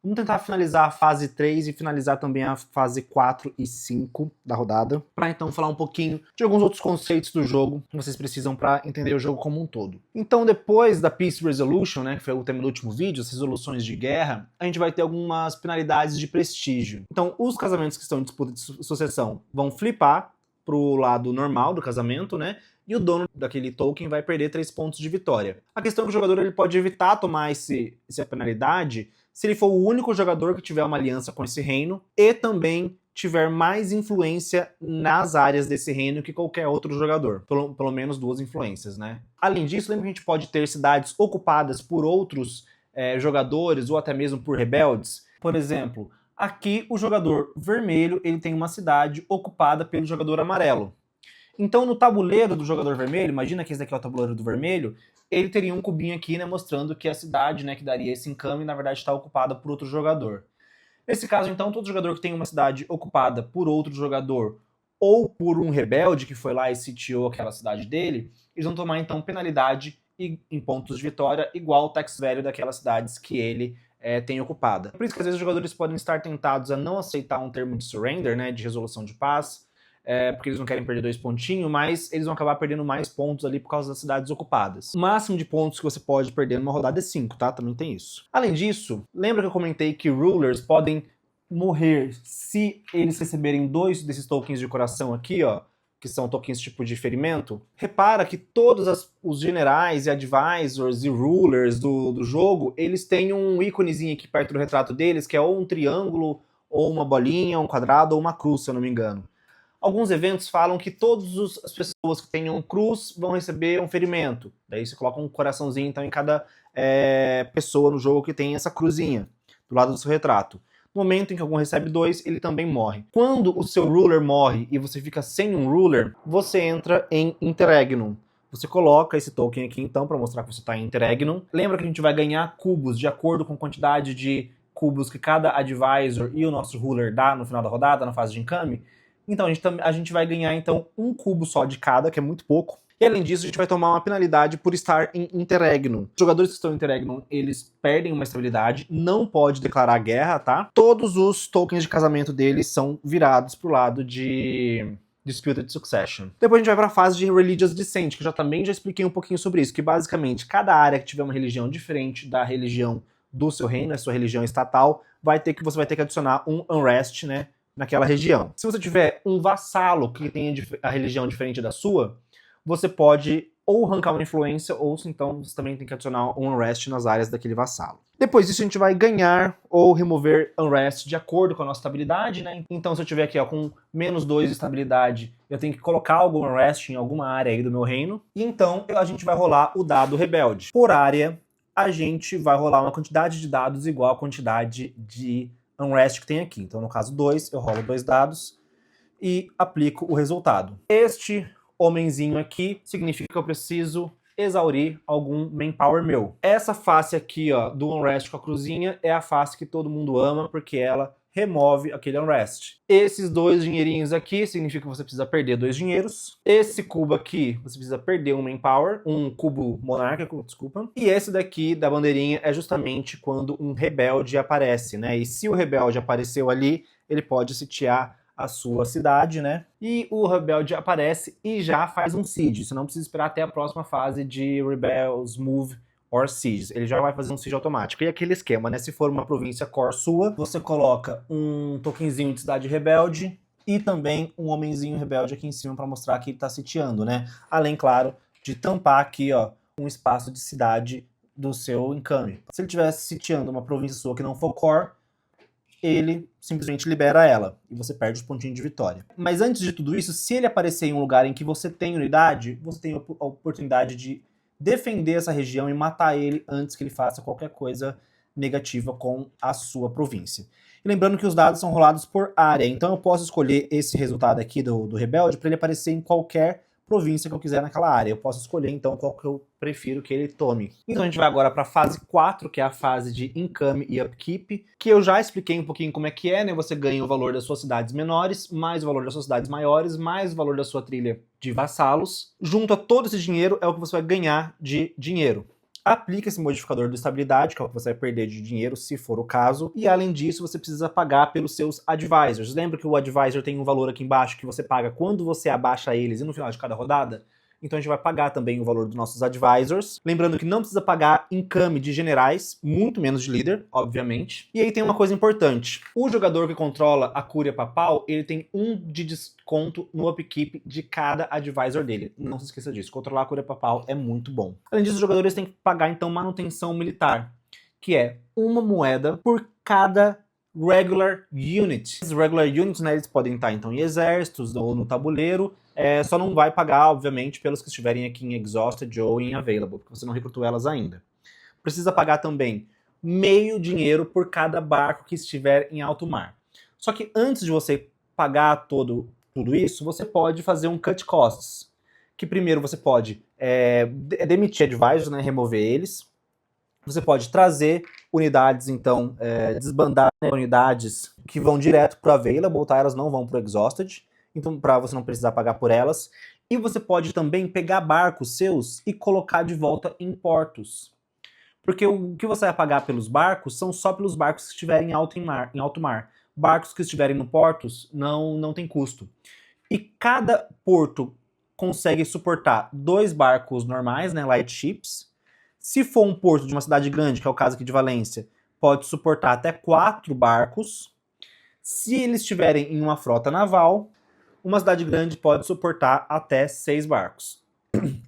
Vamos tentar finalizar a fase 3 e finalizar também a fase 4 e 5 da rodada, para então falar um pouquinho de alguns outros conceitos do jogo que vocês precisam para entender o jogo como um todo. Então, depois da Peace Resolution, né, que foi o tema do último vídeo, as resoluções de guerra, a gente vai ter algumas penalidades de prestígio. Então, os casamentos que estão em disputa de sucessão vão flipar pro lado normal do casamento, né? E o dono daquele token vai perder 3 pontos de vitória. A questão é que o jogador ele pode evitar tomar essa penalidade se ele for o único jogador que tiver uma aliança com esse reino e também tiver mais influência nas áreas desse reino que qualquer outro jogador. Pelo menos 2 influências, né? Além disso, lembra que a gente pode ter cidades ocupadas por outros jogadores ou até mesmo por rebeldes? Por exemplo, aqui o jogador vermelho ele tem uma cidade ocupada pelo jogador amarelo. Então, no tabuleiro do jogador vermelho, imagina que esse daqui é o tabuleiro do vermelho, ele teria um cubinho aqui, né, mostrando que a cidade, né, que daria esse encame, na verdade está ocupada por outro jogador. Nesse caso, então, todo jogador que tem uma cidade ocupada por outro jogador ou por um rebelde que foi lá e sitiou aquela cidade dele, eles vão tomar, então, penalidade em pontos de vitória igual ao tax value daquelas cidades que ele tem ocupada. Por isso que, às vezes, os jogadores podem estar tentados a não aceitar um termo de surrender, né, de resolução de paz, porque eles não querem perder 2 pontinhos, mas eles vão acabar perdendo mais pontos ali por causa das cidades ocupadas. O máximo de pontos que você pode perder numa rodada é 5, tá? Também tem isso. Além disso, lembra que eu comentei que rulers podem morrer se eles receberem 2 desses tokens de coração aqui, ó, que são tokens tipo de ferimento? Repara que todos os generais e advisors e rulers do jogo, eles têm um íconezinho aqui perto do retrato deles, que é ou um triângulo, ou uma bolinha, um quadrado, ou uma cruz, se eu não me engano. Alguns eventos falam que todas as pessoas que tenham cruz vão receber um ferimento. Daí você coloca um coraçãozinho então, em cada pessoa no jogo que tem essa cruzinha do lado do seu retrato. No momento em que algum recebe 2, ele também morre. Quando o seu ruler morre e você fica sem um ruler, você entra em interregnum. Você coloca esse token aqui então para mostrar que você está em interregnum. Lembra que a gente vai ganhar cubos de acordo com a quantidade de cubos que cada advisor e o nosso ruler dá no final da rodada, na fase de encame? Então, a gente vai ganhar, então, um cubo só de cada, que é muito pouco. E, além disso, a gente vai tomar uma penalidade por estar em interregnum. Os jogadores que estão em interregnum, eles perdem uma estabilidade, não pode declarar guerra, tá? Todos os tokens de casamento deles são virados pro lado de Disputed Succession. Depois a gente vai para a fase de Religious Descent, que eu também já expliquei um pouquinho sobre isso, que basicamente cada área que tiver uma religião diferente da religião do seu reino, a sua religião estatal, você vai ter que adicionar um unrest, né, naquela região. Se você tiver um vassalo que tenha a religião diferente da sua, você pode ou arrancar uma influência, ou então você também tem que adicionar um unrest nas áreas daquele vassalo. Depois disso a gente vai ganhar ou remover unrest de acordo com a nossa estabilidade, né? Então se eu tiver aqui ó, com -2 de estabilidade, eu tenho que colocar algum unrest em alguma área aí do meu reino, e então a gente vai rolar o dado rebelde. Por área, a gente vai rolar uma quantidade de dados igual à quantidade de unrest que tem aqui. Então, no caso 2, eu rolo 2 dados e aplico o resultado. Este homenzinho aqui significa que eu preciso exaurir algum manpower meu. Essa face aqui, ó, do unrest com a cruzinha é a face que todo mundo ama, porque ela remove aquele unrest. Esses 2 dinheirinhos aqui significa que você precisa perder 2 dinheiros. Esse cubo aqui, você precisa perder um manpower, um cubo monárquico, desculpa. E esse daqui da bandeirinha é justamente quando um rebelde aparece, né? E se o rebelde apareceu ali, ele pode sitiar a sua cidade, né? E o rebelde aparece e já faz um siege. Você não precisa esperar até a próxima fase de Rebels Move or Siege. Ele já vai fazer um siege automático. E aquele esquema, né? Se for uma província core sua, você coloca um tokenzinho de cidade rebelde e também um homenzinho rebelde aqui em cima para mostrar que ele está sitiando, né? Além, claro, de tampar aqui, ó, um espaço de cidade do seu encame. Se ele estivesse sitiando uma província sua que não for core, ele simplesmente libera ela e você perde os pontinhos de vitória. Mas antes de tudo isso, se ele aparecer em um lugar em que você tem unidade, você tem a oportunidade de defender essa região e matar ele antes que ele faça qualquer coisa negativa com a sua província. E lembrando que os dados são rolados por área, então eu posso escolher esse resultado aqui do rebelde para ele aparecer em qualquer província que eu quiser naquela área. Eu posso escolher então qual que eu prefiro que ele tome. Então a gente vai agora para a fase 4, que é a fase de Encame e Upkeep, que eu já expliquei um pouquinho como é que é, né? Você ganha o valor das suas cidades menores, mais o valor das suas cidades maiores, mais o valor da sua trilha de vassalos. Junto a todo esse dinheiro é o que você vai ganhar de dinheiro. aplica esse modificador de estabilidade, que é o que você vai perder de dinheiro, se for o caso, e além disso você precisa pagar pelos seus advisors. Lembra que o advisor tem um valor aqui embaixo que você paga quando você abaixa eles e no final de cada rodada? Então a gente vai pagar também o valor dos nossos advisors. Lembrando que não precisa pagar income de generais, muito menos de líder, obviamente. E aí tem uma coisa importante. O jogador que controla a Cúria Papal, ele tem 1 de desconto no upkeep de cada advisor dele. Não se esqueça disso. Controlar a Cúria Papal é muito bom. Além disso, os jogadores têm que pagar, então, manutenção militar, que é 1 moeda por cada regular unit. Os regular units, né, eles podem estar então em exércitos ou no tabuleiro, só não vai pagar, obviamente, pelos que estiverem aqui em Exhausted ou em Available, porque você não recrutou elas ainda. Precisa pagar também meio dinheiro por cada barco que estiver em alto mar. Só que antes de você pagar tudo isso, você pode fazer um cut costs, que primeiro você pode demitir advisors, né, remover eles. Você pode trazer unidades, então, desbandar, né, unidades que vão direto para o Available, tá? Elas não vão para o Exhausted, então para você não precisar pagar por elas. E você pode também pegar barcos seus e colocar de volta em portos. Porque o que você vai pagar pelos barcos são só pelos barcos que estiverem em alto mar. Barcos que estiverem no portos não tem custo. E cada porto consegue suportar 2 barcos normais, né, light ships. Se for um porto de uma cidade grande, que é o caso aqui de Valência, pode suportar até 4 barcos. Se eles estiverem em uma frota naval, uma cidade grande pode suportar até 6 barcos.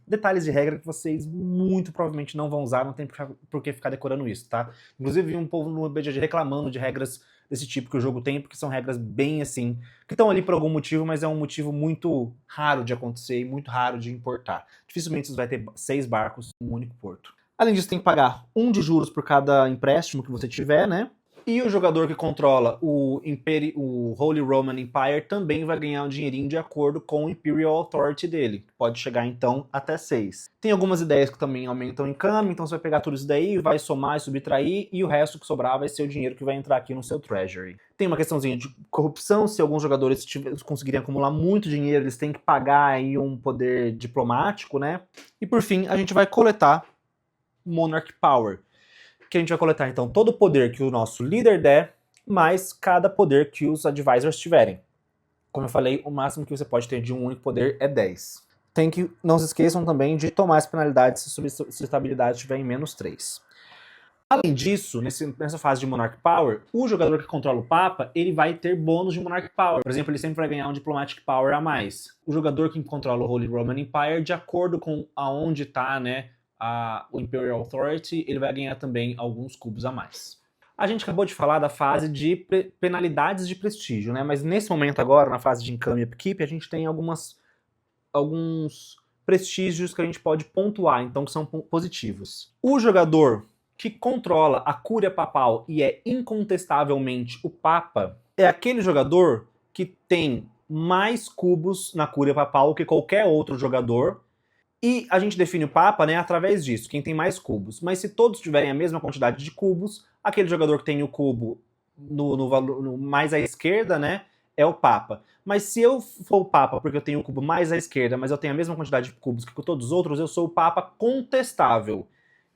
Detalhes de regra que vocês muito provavelmente não vão usar, não tem por que ficar decorando isso, tá? Inclusive vi um povo no BGG reclamando de regras desse tipo que o jogo tem, porque são regras bem assim, que estão ali por algum motivo, mas é um motivo muito raro de acontecer e muito raro de importar. Dificilmente você vai ter 6 barcos em um único porto. Além disso, tem que pagar 1 de juros por cada empréstimo que você tiver, né? E o jogador que controla o Holy Roman Empire também vai ganhar um dinheirinho de acordo com o Imperial Authority dele. Pode chegar, então, até 6. Tem algumas ideias que também aumentam em income, então você vai pegar tudo isso daí, vai somar e subtrair, e o resto que sobrar vai ser o dinheiro que vai entrar aqui no seu Treasury. Tem uma questãozinha de corrupção, se alguns jogadores conseguirem acumular muito dinheiro, eles têm que pagar aí um poder diplomático, né? E por fim, a gente vai coletar Monarch Power, que a gente vai coletar então todo o poder que o nosso líder der, mais cada poder que os advisors tiverem. Como eu falei, o máximo que você pode ter de um único poder é 10. Não se esqueçam também de tomar as penalidades se a estabilidade estiver em -3. Além disso, nessa fase de Monarch Power, o jogador que controla o Papa, ele vai ter bônus de Monarch Power. Por exemplo, ele sempre vai ganhar um Diplomatic Power a mais. O jogador que controla o Holy Roman Empire, de acordo com aonde está, né, o Imperial Authority, ele vai ganhar também alguns cubos a mais. A gente acabou de falar da fase de penalidades de prestígio, né? Mas nesse momento agora, na fase de income e upkeep, a gente tem alguns prestígios que a gente pode pontuar, então que são positivos. O jogador que controla a Cúria Papal e é incontestavelmente o Papa, é aquele jogador que tem mais cubos na Cúria Papal que qualquer outro jogador. E a gente define o Papa, né, através disso, quem tem mais cubos. Mas se todos tiverem a mesma quantidade de cubos, aquele jogador que tem o cubo no mais à esquerda, né, é o Papa. Mas se eu for o Papa porque eu tenho o cubo mais à esquerda, mas eu tenho a mesma quantidade de cubos que todos os outros, eu sou o Papa contestável.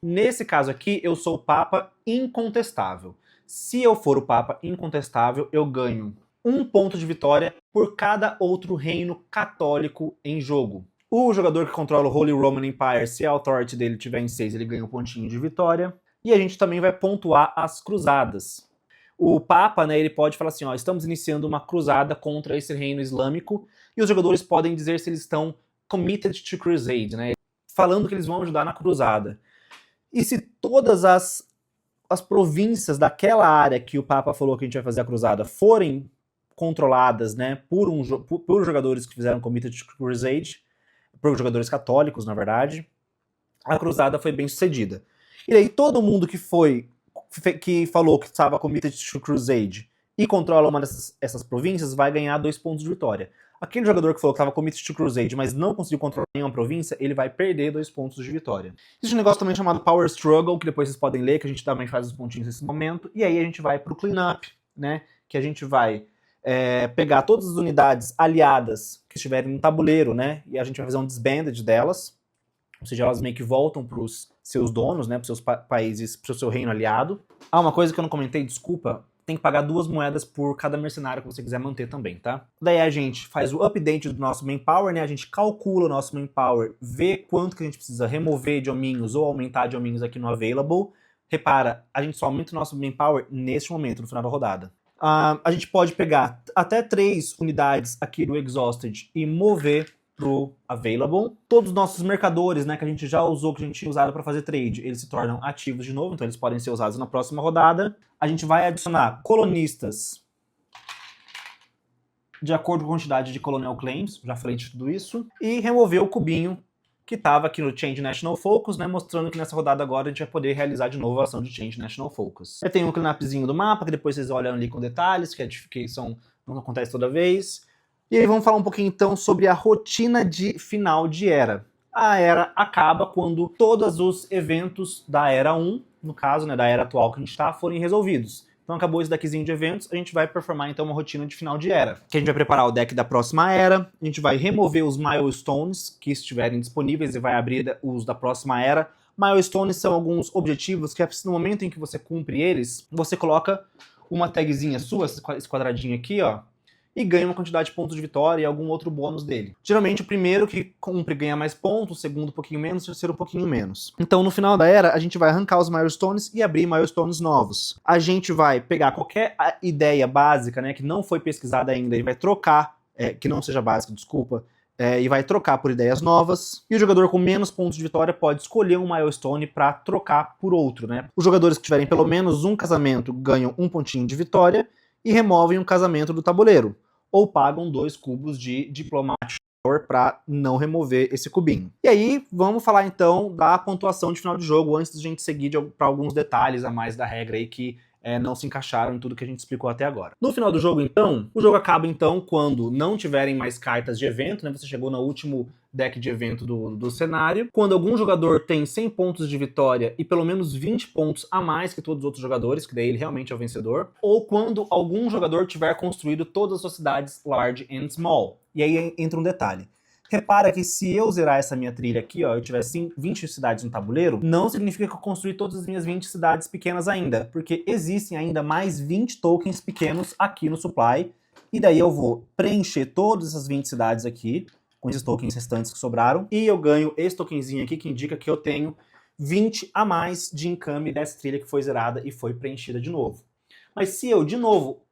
Nesse caso aqui, eu sou o Papa incontestável. Se eu for o Papa incontestável, eu ganho 1 ponto de vitória por cada outro reino católico em jogo. O jogador que controla o Holy Roman Empire, se a authority dele tiver em 6, ele ganha um pontinho de vitória. E a gente também vai pontuar as cruzadas. O Papa, né, ele pode falar assim, ó, estamos iniciando uma cruzada contra esse reino islâmico, e os jogadores podem dizer se eles estão committed to crusade, né, falando que eles vão ajudar na cruzada. E se todas as províncias daquela área que o Papa falou que a gente vai fazer a cruzada forem controladas, né, por jogadores que fizeram committed to crusade, por jogadores católicos, na verdade, a cruzada foi bem sucedida. E aí todo mundo que falou que estava committed to crusade e controla uma dessas províncias vai ganhar 2 pontos de vitória. Aquele jogador que falou que estava committed to crusade, mas não conseguiu controlar nenhuma província, ele vai perder 2 pontos de vitória. Existe um negócio também chamado Power Struggle, que depois vocês podem ler, que a gente também faz os pontinhos nesse momento, e aí a gente vai pro cleanup, né, que a gente vai pegar todas as unidades aliadas que estiverem no tabuleiro, né, e a gente vai fazer um disbanded delas. ou seja, elas meio que voltam para os seus donos, né, para os seus países, para o seu reino aliado. Ah, uma coisa que eu não comentei, desculpa, tem que pagar 2 moedas por cada mercenário que você quiser manter também, tá? Daí a gente faz o update do nosso manpower, né? A gente calcula o nosso manpower, vê quanto que a gente precisa remover de hominhos ou aumentar de hominhos aqui no available. Repara, a gente só aumenta o nosso manpower neste momento, no final da rodada. A gente pode pegar até 3 unidades aqui do Exhausted e mover pro available. Todos os nossos mercadores, né, que a gente já usou, que a gente tinha usado para fazer trade, eles se tornam ativos de novo, então eles podem ser usados na próxima rodada. A gente vai adicionar colonistas de acordo com a quantidade de Colonial Claims, já falei de tudo isso, e remover o cubinho que estava aqui no Change National Focus, né, mostrando que nessa rodada agora a gente vai poder realizar de novo a ação de Change National Focus. Tem um cleanupzinho do mapa, que depois vocês olham ali com detalhes, que não acontece toda vez. E aí vamos falar um pouquinho então sobre a rotina de final de era. A era acaba quando todos os eventos da era 1, no caso, né, da era atual que a gente está, forem resolvidos. Então acabou esse deckzinho de eventos, a gente vai performar então uma rotina de final de era. Que a gente vai preparar o deck da próxima era, a gente vai remover os milestones que estiverem disponíveis e vai abrir os da próxima era. Milestones são alguns objetivos que no momento em que você cumpre eles, você coloca uma tagzinha sua, esse quadradinho aqui, ó, e ganha uma quantidade de pontos de vitória e algum outro bônus dele. Geralmente o primeiro que cumpre ganha mais pontos, o segundo um pouquinho menos, o terceiro um pouquinho menos. Então no final da era a gente vai arrancar os milestones e abrir milestones novos. A gente vai pegar qualquer ideia básica, né, que não foi pesquisada ainda e vai trocar, que não seja básica, desculpa, e vai trocar por ideias novas. E o jogador com menos pontos de vitória pode escolher um milestone para trocar por outro, né? Os jogadores que tiverem pelo menos um casamento ganham um pontinho de vitória e removem um casamento do tabuleiro, ou pagam 2 cubos de Diplomatic Power para não remover esse cubinho. E aí, vamos falar então da pontuação de final de jogo, antes de a gente seguir para alguns detalhes a mais da regra aí que não se encaixaram em tudo que a gente explicou até agora. No final do jogo, então, o jogo acaba então quando não tiverem mais cartas de evento, né? Você chegou no último deck de evento do cenário. Quando algum jogador tem 100 pontos de vitória e pelo menos 20 pontos a mais que todos os outros jogadores, que daí ele realmente é o vencedor. Ou quando algum jogador tiver construído todas as suas cidades large and small. E aí entra um detalhe. Repara que se eu zerar essa minha trilha aqui, ó, eu tiver 20 cidades no tabuleiro, não significa que eu construí todas as minhas 20 cidades pequenas ainda, porque existem ainda mais 20 tokens pequenos aqui no supply, e daí eu vou preencher todas essas 20 cidades aqui, com esses tokens restantes que sobraram, e eu ganho esse tokenzinho aqui que indica que eu tenho 20 a mais de income dessa trilha que foi zerada e foi preenchida de novo. Mas se eu, de novo,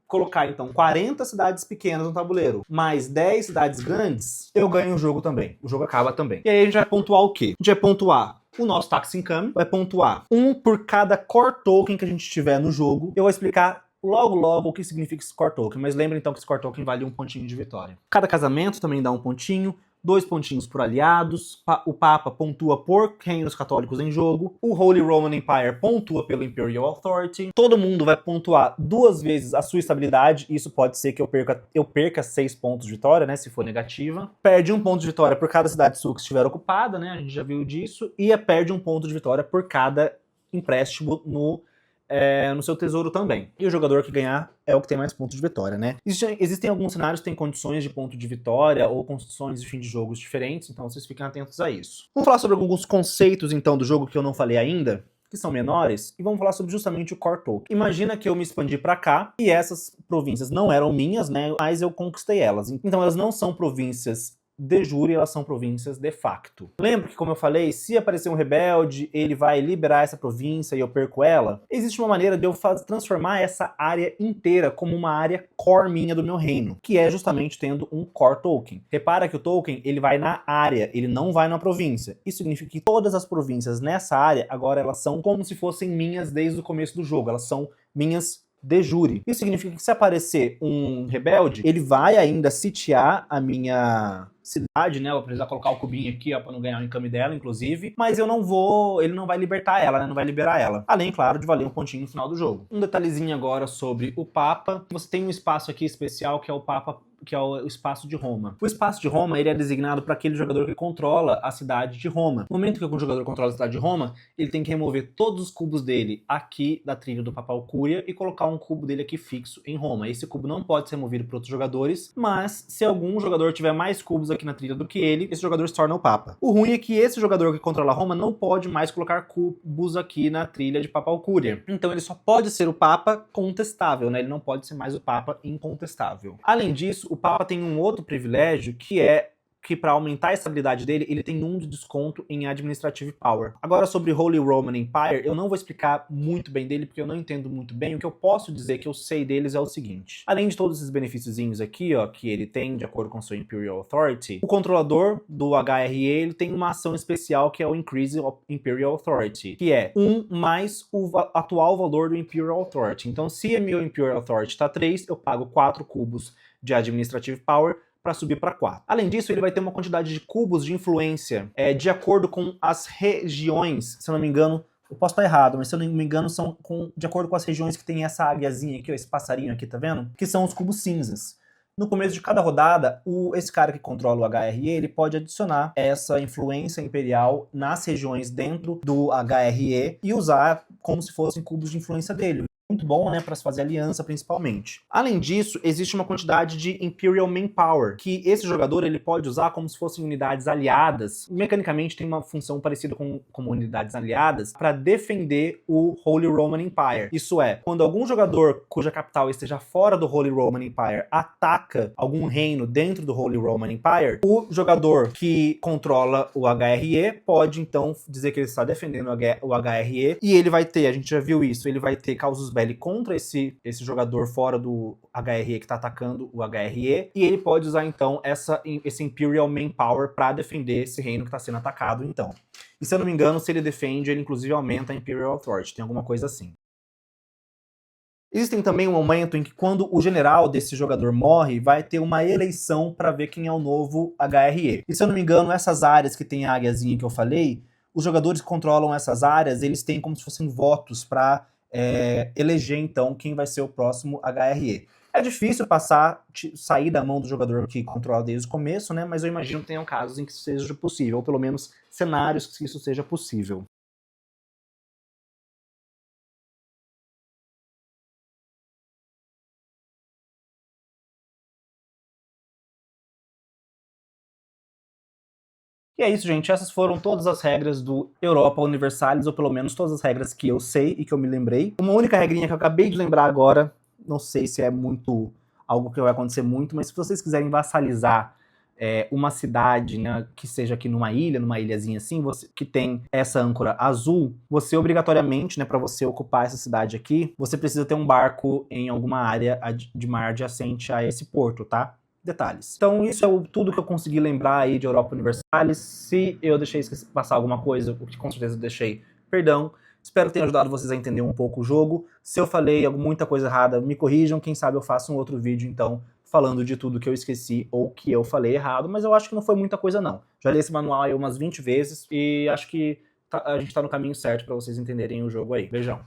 colocar então 40 cidades pequenas no tabuleiro, mais 10 cidades grandes, eu ganho o jogo também. O jogo acaba também. E aí a gente vai pontuar o quê? A gente vai pontuar o nosso Tax Income, vai pontuar 1 por cada Core Token que a gente tiver no jogo. Eu vou explicar logo o que significa esse Core Token, mas lembra então que esse Core Token vale 1 pontinho de vitória. Cada casamento também dá 1 pontinho. 2 pontinhos por aliados, o Papa pontua por reinos católicos em jogo, o Holy Roman Empire pontua pelo Imperial Authority, todo mundo vai pontuar 2 vezes a sua estabilidade, isso pode ser que eu perca 6 pontos de vitória, né, se for negativa. Perde 1 ponto de vitória por cada cidade sul que estiver ocupada, né, a gente já viu disso, e perde 1 ponto de vitória por cada empréstimo no seu tesouro também. E o jogador que ganhar é o que tem mais pontos de vitória, né? Existem alguns cenários que têm condições de ponto de vitória ou condições de fim de jogos diferentes, então vocês fiquem atentos a isso. Vamos falar sobre alguns conceitos, então, do jogo que eu não falei ainda, que são menores, e vamos falar sobre justamente o Core Token. Imagina que eu me expandi para cá, e essas províncias não eram minhas, né? Mas eu conquistei elas. Então elas não são províncias de jure, elas são províncias de facto. Lembra que, como eu falei, se aparecer um rebelde, ele vai liberar essa província e eu perco ela? Existe uma maneira de eu transformar essa área inteira como uma área core minha do meu reino, que é justamente tendo um core token. Repara que o token, ele vai na área, ele não vai na província. Isso significa que todas as províncias nessa área, agora elas são como se fossem minhas desde o começo do jogo, elas são minhas de jure. Isso significa que se aparecer um rebelde, ele vai ainda sitiar a minha cidade, né? Eu vou precisar colocar o cubinho aqui, ó, pra não ganhar o income dela, inclusive. Mas ele não vai libertar ela, né? Não vai liberar ela. Além, claro, de valer um pontinho no final do jogo. Um detalhezinho agora sobre o Papa. Você tem um espaço aqui especial que é o Papa é o espaço de Roma. O espaço de Roma ele é designado para aquele jogador que controla a cidade de Roma. No momento que algum jogador controla a cidade de Roma, ele tem que remover todos os cubos dele aqui da trilha do Papal Cúria e colocar um cubo dele aqui fixo em Roma. Esse cubo não pode ser removido por outros jogadores, mas se algum jogador tiver mais cubos aqui na trilha do que ele, esse jogador se torna o Papa. O ruim é que esse jogador que controla Roma não pode mais colocar cubos aqui na trilha de Papal Cúria. Então ele só pode ser o Papa contestável, né? Ele não pode ser mais o Papa incontestável. Além disso, o Papa tem um outro privilégio que é que para aumentar a estabilidade dele, ele tem 1 de desconto em Administrative Power. Agora sobre Holy Roman Empire, eu não vou explicar muito bem dele, porque eu não entendo muito bem. O que eu posso dizer que eu sei deles é o seguinte. Além de todos esses benefíciozinhos aqui, ó, que ele tem de acordo com sua Imperial Authority, o controlador do HRE, ele tem uma ação especial que é o Increase of Imperial Authority, que é 1 mais o atual valor do Imperial Authority. Então, se a meu Imperial Authority está 3, eu pago 4 cubos de Administrative Power para subir para 4. Além disso, ele vai ter uma quantidade de cubos de influência de acordo com as regiões, se eu não me engano, eu posso estar errado, mas se eu não me engano, são de acordo com as regiões que tem essa águiazinha aqui, ó, esse passarinho aqui, tá vendo? Que são os cubos cinzas. No começo de cada rodada, esse cara que controla o HRE, ele pode adicionar essa influência imperial nas regiões dentro do HRE e usar como se fossem cubos de influência dele. Muito bom, né, para se fazer aliança principalmente. Além disso, existe uma quantidade de Imperial Manpower, que esse jogador ele pode usar como se fossem unidades aliadas. Mecanicamente tem uma função parecida com unidades aliadas para defender o Holy Roman Empire. Isso é, quando algum jogador cuja capital esteja fora do Holy Roman Empire ataca algum reino dentro do Holy Roman Empire, o jogador que controla o HRE pode então dizer que ele está defendendo o HRE e ele vai ter, a gente já viu isso, ele vai ter causos belli contra esse jogador fora do HRE que está atacando o HRE, e ele pode usar então esse Imperial Manpower para defender esse reino que está sendo atacado então. E se eu não me engano, se ele defende, ele inclusive aumenta a Imperial Authority, tem alguma coisa assim. Existem também um momento em que quando o general desse jogador morre, vai ter uma eleição para ver quem é o novo HRE. E se eu não me engano, essas áreas que tem a águiazinha que eu falei, os jogadores que controlam essas áreas, eles têm como se fossem votos para eleger então quem vai ser o próximo HRE. É difícil sair da mão do jogador que controla desde o começo, né? Mas eu imagino que tenham casos em que isso seja possível, ou pelo menos cenários que isso seja possível. E é isso, gente. Essas foram todas as regras do Europa Universalis, ou pelo menos todas as regras que eu sei e que eu me lembrei. Uma única regrinha que eu acabei de lembrar agora, não sei se é muito algo que vai acontecer muito, mas se vocês quiserem vassalizar uma cidade, né, que seja aqui numa ilhazinha assim, que tem essa âncora azul, você obrigatoriamente, né, para você ocupar essa cidade aqui, você precisa ter um barco em alguma área de mar adjacente a esse porto, tá? Detalhes. Então isso é tudo que eu consegui lembrar aí de Europa Universalis. Se eu deixei passar alguma coisa, o que com certeza eu deixei, perdão. Espero que tenha ajudado vocês a entender um pouco o jogo. Se eu falei muita coisa errada, me corrijam. Quem sabe eu faço um outro vídeo, então, falando de tudo que eu esqueci ou que eu falei errado. Mas eu acho que não foi muita coisa, não. Já li esse manual aí umas 20 vezes e acho que a gente tá no caminho certo para vocês entenderem o jogo aí. Beijão.